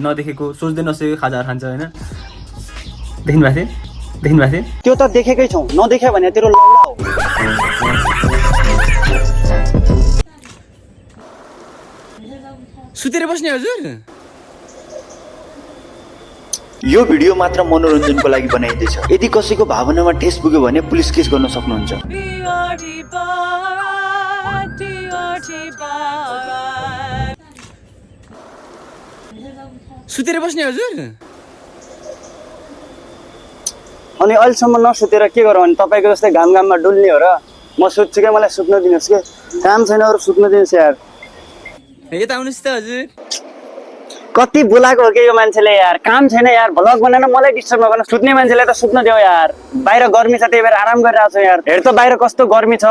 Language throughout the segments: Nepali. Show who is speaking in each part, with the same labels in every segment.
Speaker 1: नदेखेको सोच्दै नसकेको खाजा खान्छ होइन देख्नु भएको थियो
Speaker 2: त्यो त देखेकै छौ नदेख्या भने तेरो लौडा हो
Speaker 1: सुतेर बस्ने हजुर
Speaker 3: यो भिडियो मात्र मनोरञ्जनको लागि बनाइँदैछ यदि कसैको भावनामा ठेस पुग्यो भने पुलिस केस गर्न सक्नुहुन्छ
Speaker 1: सुतेर बस्ने हजुर
Speaker 2: अनि अहिलेसम्म नसुतेर के गरौँ भने तपाईँको जस्तै घाममा डुल्ने हो र म सुत्छु क्या मलाई सुत्न दिनुहोस् के काम छैन अरू सुत्न दिनुहोस् यार
Speaker 1: यता आउनुहोस् त हजुर
Speaker 2: कति बोलाएको हो कि यो मान्छेले यार काम छैन यार भ्लग बनाएर मलाई डिस्टर्ब नगर्नु सुत्ने मान्छेलाई त सुत्न देऊ यार बाहिर गर्मी छ त्यही भएर आराम गरिरहेको छु यार हेर त बाहिर कस्तो गर्मी छ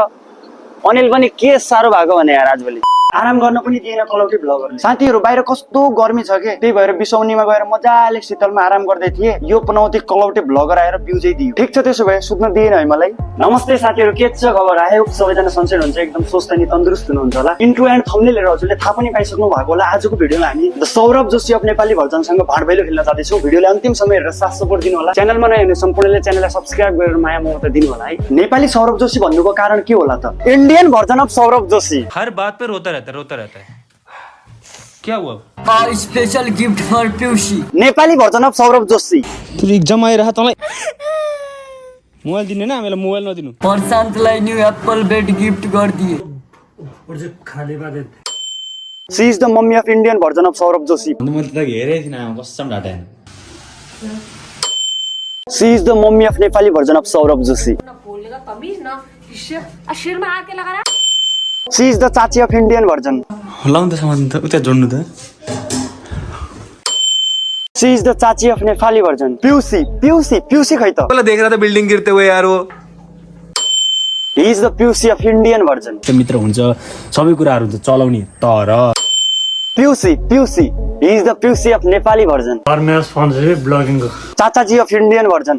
Speaker 2: अनिल पनि के साह्रो भएको भने यार आजभोलि आराम गर्न पनि दिएन कलौटी भ्लगरले साथीहरू बाहिर कस्तो गर्मी छ के त्यही भएर बिसौनीमा गएर मजाले शीतलमा आराम गर्दै थिए यो पनौती कलौटी भ्लगर आएर बिउजै दियो ठिक छ त्यसो भए सुत्न दिएन है मलाई नमस्ते साथीहरू के छ खबर आयो सबैजना सन्चै हुन्छ एकदम स्वस्थ अनि तन्दुरुस्त हुनुहुन्छ होला इन्ट्रो एन्ड थम्बनेल हजुरले थाहा पनि पाइसक्नु भएको होला आजको भिडियोमा हामी द सौरभ जोशी अफ नेपाली भर्जनसँग भाँडभैलो खेल्न जाँदैछौँ भिडियोले अन्तिम समय हेरेर साथ सपोर्ट दिनु होला च्यानलमा नयाँ हुने सम्पूर्णले च्यानललाई सब्स्क्राइब गरेर माया ममता दिनु होला है नेपाली सौरभ जोशी भन्नुको कारण के होला त Indian version of Saurabh Joshi
Speaker 1: हर बात पे रोता रहता है क्या हुआ
Speaker 4: स्पेशल गिफ्ट फर पिउसी
Speaker 2: नेपाली भर्जन अफ सौरभ जोशी
Speaker 1: तँ एक्जाम आइरह तँलाई मोबाइल दिने ना हामीलाई मोबाइल नदिनु
Speaker 4: प्रशान्तलाई न्यू एप्पल बेड गिफ्ट गरिदिए
Speaker 2: she is the mummy of Indian version of Saurabh Joshi
Speaker 1: मैले त हेरेको थिइनँ कसम ढाटा
Speaker 2: she is the mummy of Nepali version of Saurabh Joshi she is the chachi of Indian version
Speaker 1: लाउनु त सामान त उता जोड्नु त
Speaker 2: she is the chachi of Nepali version पिउसी पिउसी पिउसी खै त
Speaker 1: पहिला देखेर त बिल्डिङ गिर्ते हो यार हो
Speaker 2: ही इज द पिउसी अफ इन्डियन भर्जन
Speaker 1: त्यो मित्र हुन्छ सबै कुराहरु हुन्छ चलाउने तर
Speaker 2: पिउसी पिउसी ही इज द पिउसी अफ नेपाली भर्जन चाचाजी अफ इन्डियन भर्जन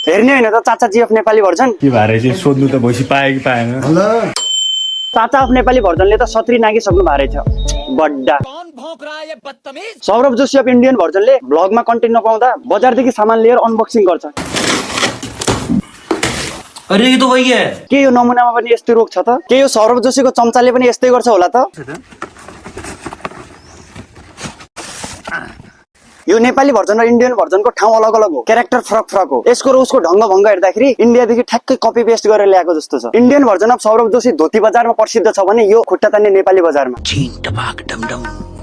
Speaker 2: हेर्ने होइन त चाचाजी अफ नेपाली भर्जन
Speaker 1: के भएर चाहिँ सोध्नु त भइसी पाए कि पाएन
Speaker 2: चाचा अफ नेपाली भर्जनले त सत्री नागिसक्नु भएको रहेछ बड्डा सौरभ जोशी अफ इन्डियन भर्जनले भ्लगमा कन्टेन्ट नपाउँदा बजारदेखि सामान लिएर अनबक्सिङ गर्छ
Speaker 1: अरे यो त भइगयो
Speaker 2: के यो नमुनामा पनि यस्तै रोग छ त के यो सौरभ जोशीको चम्चाले पनि यस्तै गर्छ होला त यो नेपाली भर्जन र इन्डियन भर्जनको ठाउँ अलग अलग हो क्यारेक्टर फरक फरक हो यसको र उसको ढङ्ग भङ्ग हेर्दाखेरि इन्डियादेखि ठ्याक्कै कपी पेस्ट गरेर ल्याएको जस्तो छ Indian version of Saurabh Joshi dhoti बजारमा प्रसिद्ध छ भने यो खुट्टा तान्ने नेपाली बजारमा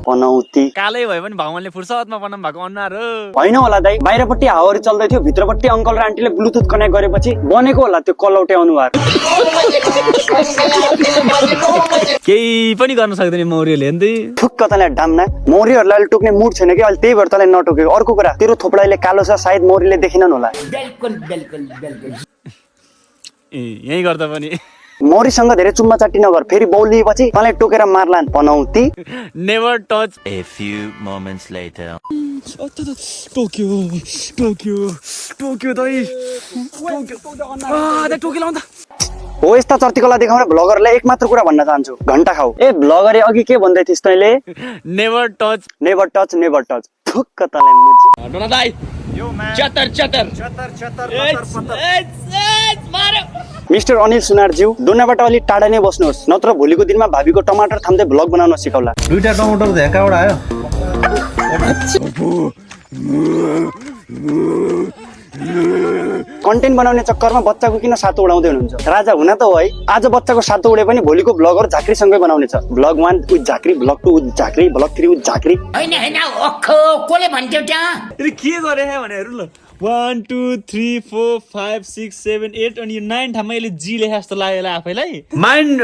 Speaker 2: पनौती
Speaker 1: कालै भयो भने भगवानले फुर्सदमा बनाउनु भएको अनुहार हो
Speaker 2: होइन होला दाइ बाहिरपट्टि हावारी चल्दै थियो भित्रपट्टि अङ्कल र आन्टीले ब्लुटुथ कनेक्ट गरेपछि बनेको होला त्यो कलौटे अनुहार
Speaker 1: केही पनि गर्न सक्दैन मौर्यले हेर्दै
Speaker 2: ठुक्क तँलाई डाम्ना मौर्यहरूलाई अहिले टोक्ने मुड छैन कि अहिले त्यही भएर तँलाई नटोकेको अर्को कुरा तेरो थोपडाले कालो छ सायद मौर्यले देखिनन् होला
Speaker 1: यही गर्दा पनि
Speaker 2: मौरीसँग धेरै चुम्मा चाटी नगर फेरि बौलिएपछि तँलाई टोकेर मार्लान् पनौती
Speaker 1: never touch
Speaker 5: A few moments later.
Speaker 1: टोक्यो दाइ टोक्यो लाउँ त
Speaker 2: हो यस्ता चर्तीकला देखाउने भ्लगरलाई एक मात्र कुरा भन्न चाहन्छु घण्टा खाऊ ए भ्लगरले अघि के भन्दै थिइस् तैँले
Speaker 1: नेभर टच
Speaker 2: नेभर टच ठुक्क तँलाई मुजी
Speaker 1: डोना दाइ चतर
Speaker 2: मिस्टर अनिल सुनारज्यू डोनाबाट अलि टाढा नै बस्नुहोस् नत्र भोलिको दिनमा भाबीको टमाटर थाम्दै भ्लग बनाउन सिकाउला
Speaker 6: दुईटा टमाटर झ्याकाबाट आयो
Speaker 2: कन्टेन्ट बनाउने चक्करमा बच्चाको किन सातो उडाउँदै हुनुहुन्छ राजा हुन त हो है आज बच्चाको सातो उडे पनि भोलिको भ्लगर झाँक्रीसँगै बनाउने छ भ्लग 1 उज झाँक्री भ्लग 2 उज झाँक्री भ्लग 3 उज झाँक्री
Speaker 4: हैन ओखो कोले भन्थ्यौ त
Speaker 1: अरे के गरे है भने हेर्नु ल 1 2 3 4 5 6 7 8 अनि 9 ठाउँमा यसले जी लेखा जस्तो लाग्यो आफैलाई माइन्ड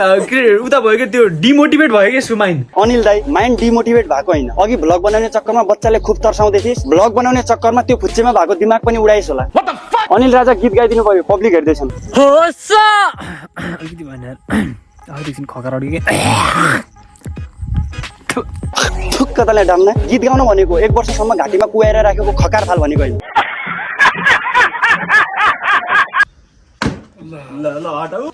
Speaker 1: उता भयो कि त्यो डिमोटिभेट भयो कि यसको माइन्ड
Speaker 2: अनिल दाइ माइन्ड डिमोटिभेट भएको होइन अघि भ्लग बनाउने चक्करमा बच्चाले खुब तर्साउँदै थिइस् भ्लग बनाउने चक्करमा त्यो फुच्चेमा भएको दिमाग पनि उडाइस् होला अनिल राजा गीत गाइदिनु भयो पब्लिक हेर्दैछन्
Speaker 1: अलिकति भएन एकछिन खकर अड्यो कि
Speaker 2: ठुक्क तँलाई डाम्ना गीत गाउन भनेको 1 वर्षसम्म घाँटीमा कुहाएर राखेको खकार थाल भनेको होइन
Speaker 1: ल हटाऊ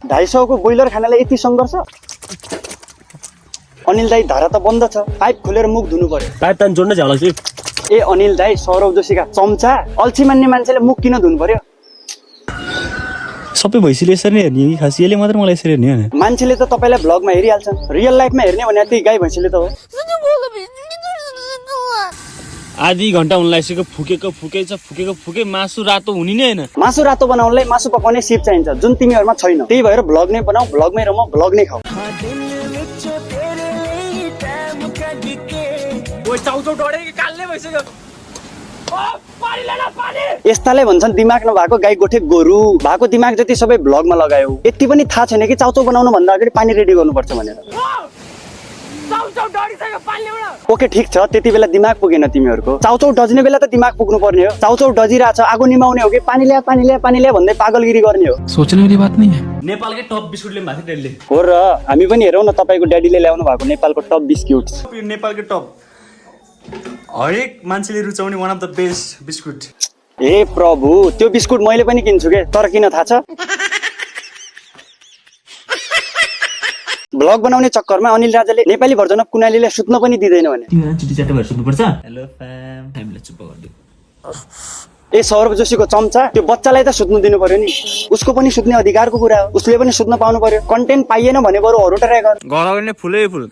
Speaker 2: 250 को बोइलर खानालाई यति सङ्घर्ष अनिल दाई धारा त बन्द छ, पाइप खोलेर मुख धुनु पर्यो।
Speaker 7: पाइप तान जोड्न झ्याउ लाग्छ।
Speaker 2: ए अनिल दाई, सौरभ जोशीका चम्चा, अल्छी मान्ने मान्छेले मुख किन धुनु पर्यो?
Speaker 1: सबै भैँसीले यसरी नै हेर्ने कि खास यसले मात्र मलाई यसरी हेर्ने होइन।
Speaker 2: मान्छेले त तपाईँलाई भ्लगमा हेरिहाल्छन्, रियल लाइफमा हेर्ने भने त्यही गाई भैँसीले त हो।
Speaker 1: आधी घन्टा हुन लागिसक्यो, फुकेकै मासु रातो हुने नै होइन।
Speaker 2: मासु रातो बनाउनलाई मासु पकाउने सिप चाहिन्छ, जुन तिमीहरूमा छैन। त्यही भएर भ्लग नै बनाऊ, भ्लगमै रम, भ्लग नै खाऊ। यस्तालाई भन्छन् दिमाग नभएको गाई गोठे गोरु। भएको दिमाग जति सबै भ्लगमा लगायो। यति पनि थाहा छैन कि चाउचाउ बनाउनु भन्दा अगाडि पानी रेडी गर्नुपर्छ भनेर। ओके ठिक छ, त्यति बेला दिमाग पुगेन तिमीहरूको। चाउचाउ डज्ने बेला त दिमाग पुग्नु पर्ने हो। चाउचाउ डजिरहेछ, आगो निमाउने हो कि पानी ल्या भन्दै पागलगिरी गर्ने हो।
Speaker 8: सोच्ने वाली बात नहीं है।
Speaker 1: नेपालकै टप बिस्कुटले भएको थियो ड्याडीले।
Speaker 2: हो र, हामी पनि हेरौँ न तपाईँको ड्याडीले ल्याउनु भएको नेपालको टप बिस्कुट।
Speaker 1: नेपालकै टप हरेक मान्छेले रुचाउने one of the best biscuit.
Speaker 2: हे प्रभु, त्यो बिस्कुट मैले पनि किन्छु के, तर किन थाहा छ? भ्लग बनाउने चक्करमा अनिल राजाले नेपाली भर्जन अफ कुनालीले सुत्न पनि दिँदैन भने।
Speaker 1: तिमीहरु चिटी चाटो भएर सुत्नुपर्छ। हेलो फ्याम, हामीलाई चुप गरिदियो।
Speaker 2: ए सौरभ जोशीको चम्चा, त्यो बच्चालाई त सुत्नु दिनु पर्यो नि। उसको पनि सुत्ने अधिकारको कुरा हो, उसले पनि सुत्न पाउनु पर्यो। कन्टेन्ट पाइएन भने बरु अरू ट्राई गर।
Speaker 1: घर गर्ने फुलै फुल।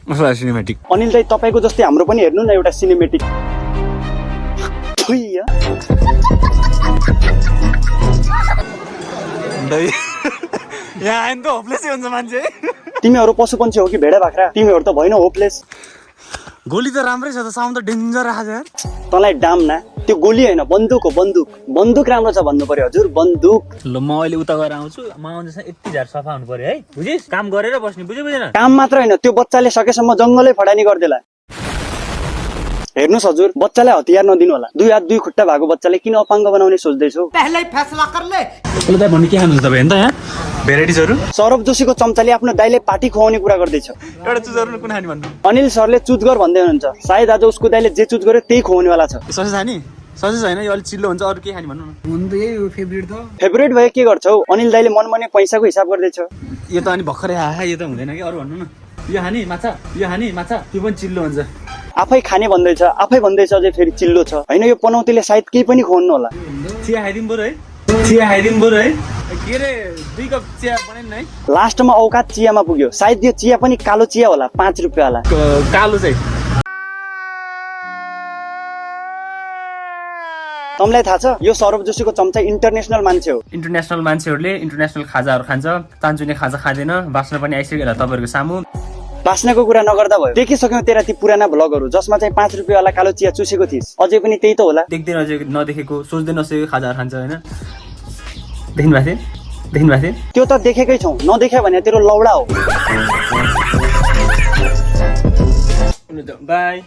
Speaker 1: सिनेमेटिक।
Speaker 2: अनिल दाइ, तपाईँको जस्तै हाम्रो पनि हेर्नु न एउटा सिनेमेटिक।
Speaker 1: यहाँ आयो नि त होपलेसै हुन्छ मान्छे।
Speaker 2: तिमीहरू पशु पन्छी हो कि भेडा बाख्रा? तिमीहरू त भएन होपलेस।
Speaker 1: गोली त राम्रै छ त, साउन्ड त डेन्जर राखेको यार।
Speaker 2: तँलाई डाम न, त्यो गोली होइन बन्दुक हो, बन्दुक। बन्दुक राम्रो छ भन्नु पर्यो हजुर, बन्दुक।
Speaker 1: ल म अहिले उता गएर आउँछु, म आउँदैछ यति झार सफा हुनु पर्यो है, बुझिस? काम गरेर बस्ने, बुझेन?
Speaker 2: काम मात्र होइन, त्यो बच्चाले सकेसम्म जङ्गलै फडानी गर्देला। हेर्नुहोस् हजुर, बच्चालाई हतियार नदिनु होला। 2 हात 2 खुट्टा भएको बच्चाले किन अपाङ्ग बनाउने सोच्दैछौ?
Speaker 4: पहले फैसला कर ले।
Speaker 1: ल दाइ भन्ने के खानुहुन्छ तपाईँ हेर्नु त यहाँ भेराइटिजहरू?
Speaker 2: सौरभ जोशीको चम्चाले आफ्नो दाइले पार्टी खुवाउने कुरा गर्दैछ।
Speaker 1: एउटा चुजहरू कुन खाने भन्नु?
Speaker 2: अनिल सरले चुज गर भन्दै हुनुहुन्छ, सायद आज उसको दाइले जे चुज गर्यो त्यही खुवाउनेवाला छ।
Speaker 1: ससेज खाने? ससेज होइन, यो अलिक चिल्लो हुन्छ, अरू के खाने भन्नु न।
Speaker 4: मुंदे ये फेवरेट था।
Speaker 2: फेभरेट भयो के गर्छौ? अनिल दाइले मनमने पैसाको हिसाब गर्दैछ।
Speaker 1: यो त अनि भर्खरै आहा, यो त हुँदैन कि, अरू भन्नु न। यो हानी माछा, यो हानी माछा, त्यो पनि चिल्लो हुन्छ।
Speaker 2: आफै खाने भन्दैछ, आफै भन्दैछ अझै फेरि चिल्लो छ होइन। यो पनौतीले सायद केही पनि खुवाउनु होला।
Speaker 1: चिया खाइदिनु बरु है, चिया खाइदिनु बरु है। के रे 2 कप चिया बनाइन् है।
Speaker 2: लास्टमा औकात चियामा पुग्यो। सायद यो चिया पनि कालो चिया होला, 5 रुपियाँ वाला।
Speaker 1: कालो चाहिँ
Speaker 2: तँलाई थाहा छ यो सौरभ जोशीको चम्चा इन्टरनेसनल मान्छे हो।
Speaker 1: इन्टरनेसनल मान्छेहरूले इन्टरनेसनल खाजाहरू खान्छ, तान्जुने खाजा खाँदैन। बाँच्न पनि आइसक्यो होला तपाईँहरूको सामु।
Speaker 2: बाँच्नको कुरा नगर्दा भयो। देखिसक्यौ तेरा ती पुराना भ्लगहरू जसमा चाहिँ 5 रुपियाँ वाला कालो चिया चुसेको थिइस्। अझै पनि त्यही त होला।
Speaker 1: देख्दै नदेखेको, सोच्दै नसकेको खाजाहरू खान्छ होइन। देख्नु भएको थियो?
Speaker 2: त्यो त देखेकै छौ, नदेख्या भने तेरो लौडा हो।
Speaker 1: बाई।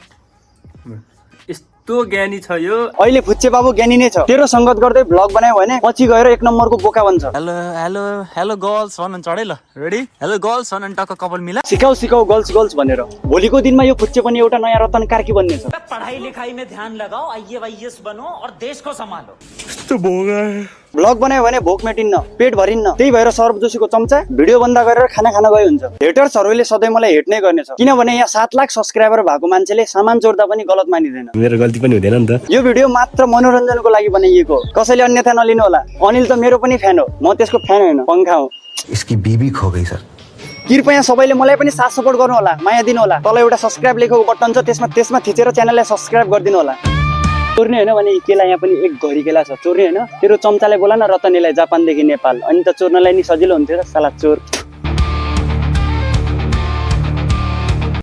Speaker 1: यस्तो ज्ञानी छ यो।
Speaker 2: अहिले फुच्चे बाबु ज्ञानी नै छ। तेरो संगत गर्दै भ्लग बनायो भने पछि गएर 1 नम्बरको बोका बन्छ।
Speaker 1: हेलो गर्ल्स भन चढै ल। रेडी? हेलो गर्ल्स भन अनि टक्क कपाल मिला।
Speaker 2: सिकाऊ गर्ल्स भनेर। भोलिको दिनमा यो फुच्चे पनि एउटा नयाँ रतन कार्की बन्ने छ।
Speaker 9: पढ़ाई लिखाई में ध्यान लगाओ, IAS बनो और देश को संभालो।
Speaker 1: यस्तो भोगा।
Speaker 2: भ्लग बनायो भने भोक मेटिन्न, पेट भरिन्न। त्यही भएर सौरभ जोशीको चम्चा भिडियो बन्द गरेर खाना खान गयो हुन्छ। हेटर्सहरूले सधैँ मलाई हेट नै गर्नेछ, किनभने यहाँ 7 लाख सब्स्क्राइबर भएको मान्छेले सामान चोर्दा पनि गलत मानिदैन।
Speaker 7: मेरो गल्ती पनि हुँदैन नि त।
Speaker 2: यो भिडियो मात्र मनोरञ्जनको लागि बनाइएको, कसैले अन्यथा नलिनु होला। अनिल त मेरो पनि फ्यान हो, म त्यसको फ्यान होइन, पंखा हो।
Speaker 6: इसकी बीबी खो गई सर।
Speaker 2: कृपया सबैले मलाई पनि साथ सपोर्ट गर्नु होला, माया दिनु होला। तल एउटा सब्स्क्राइब लेखेको बटन छ, त्यसमा थिचेर च्यानललाई सब्स्क्राइब गरिदिनु होला। चोर्ने होइन भने केला यहाँ पनि एक घरी केला छ। चोर्ने होइन, तेरो चम्चालाई बोला न रतनीलाई जापानदेखि नेपाल, अनि त चोर्नलाई नि सजिलो हुन्थ्यो र साला चोर।